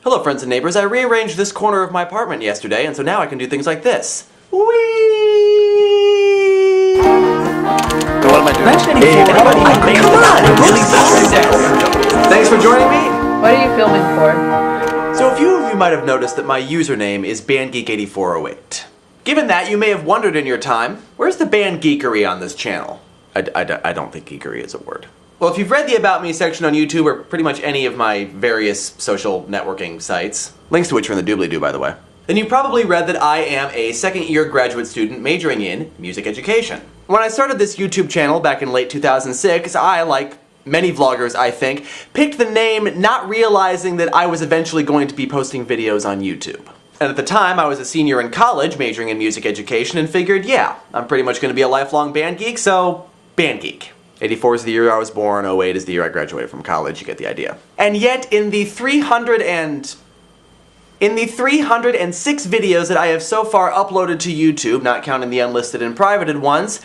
Hello friends and neighbors, I rearranged this corner of my apartment yesterday, and so now I can do things like this. Whee! So what am I doing? Hey, everybody, come on! It really does. Thanks for joining me. What are you filming for? So a few of you might have noticed that my username is Band Geek-8408. Given that, you may have wondered in your time, where's the Band Geek-ery on this channel? I don't think geekery is a word. Well, if you've read the About Me section on YouTube, or pretty much any of my various social networking sites, links to which are in the doobly-doo, by the way, then you probably read that I am a second-year graduate student majoring in music education. When I started this YouTube channel back in late 2006, I, like many vloggers I think, picked the name not realizing that I was eventually going to be posting videos on YouTube. And at the time, I was a senior in college majoring in music education and figured, yeah, I'm pretty much going to be a lifelong band geek, so Band Geek. 84 is the year I was born, 08 is the year I graduated from college, you get the idea. And yet, in the 306 videos that I have so far uploaded to YouTube, not counting the unlisted and privated ones,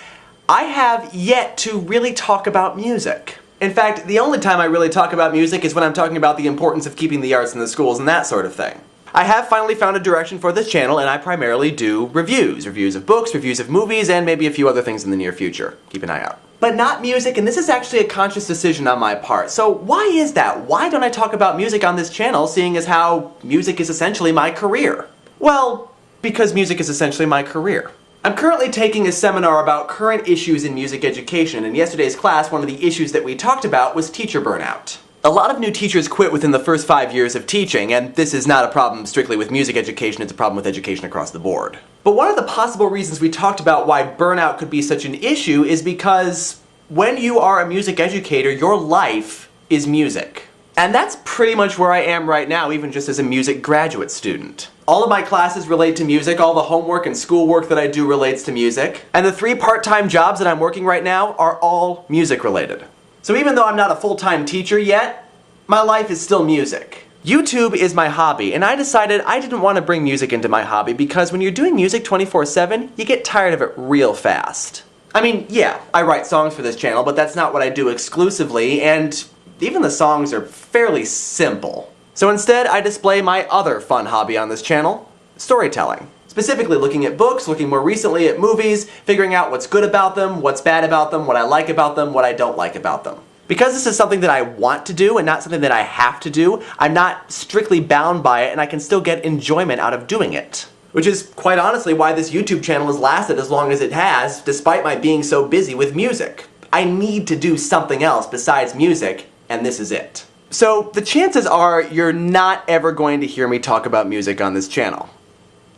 I have yet to really talk about music. In fact, the only time I really talk about music is when I'm talking about the importance of keeping the arts in the schools and that sort of thing. I have finally found a direction for this channel, and I primarily do reviews. Reviews of books, reviews of movies, and maybe a few other things in the near future. Keep an eye out. But not music, and this is actually a conscious decision on my part. So why is that? Why don't I talk about music on this channel, seeing as how music is essentially my career? Well, because music is essentially my career. I'm currently taking a seminar about current issues in music education. In yesterday's class, one of the issues that we talked about was teacher burnout. A lot of new teachers quit within the first 5 years of teaching, and this is not a problem strictly with music education, it's a problem with education across the board. But one of the possible reasons we talked about why burnout could be such an issue is because when you are a music educator, your life is music. And that's pretty much where I am right now, even just as a music graduate student. All of my classes relate to music, all the homework and schoolwork that I do relates to music, and the 3 part-time jobs that I'm working right now are all music related. So even though I'm not a full-time teacher yet, my life is still music. YouTube is my hobby, and I decided I didn't want to bring music into my hobby because when you're doing music 24/7, you get tired of it real fast. I mean, yeah, I write songs for this channel, but that's not what I do exclusively, and even the songs are fairly simple. So instead, I display my other fun hobby on this channel, storytelling. Specifically looking at books, looking more recently at movies, figuring out what's good about them, what's bad about them, what I like about them, what I don't like about them. Because this is something that I want to do and not something that I have to do, I'm not strictly bound by it and I can still get enjoyment out of doing it. Which is quite honestly why this YouTube channel has lasted as long as it has, despite my being so busy with music. I need to do something else besides music, and this is it. So the chances are you're not ever going to hear me talk about music on this channel.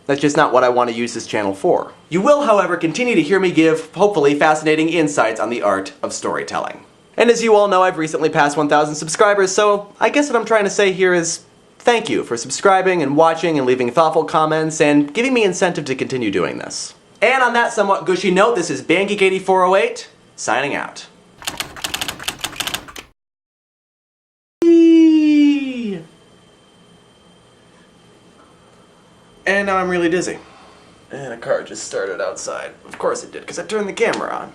That's just not what I want to use this channel for. You will, however, continue to hear me give, hopefully, fascinating insights on the art of storytelling. And as you all know, I've recently passed 1,000 subscribers, so I guess what I'm trying to say here is thank you for subscribing and watching and leaving thoughtful comments and giving me incentive to continue doing this. And on that somewhat gushy note, this is Band Geek-8408, signing out. And now I'm really dizzy. And a car just started outside. Of course it did, because I turned the camera on.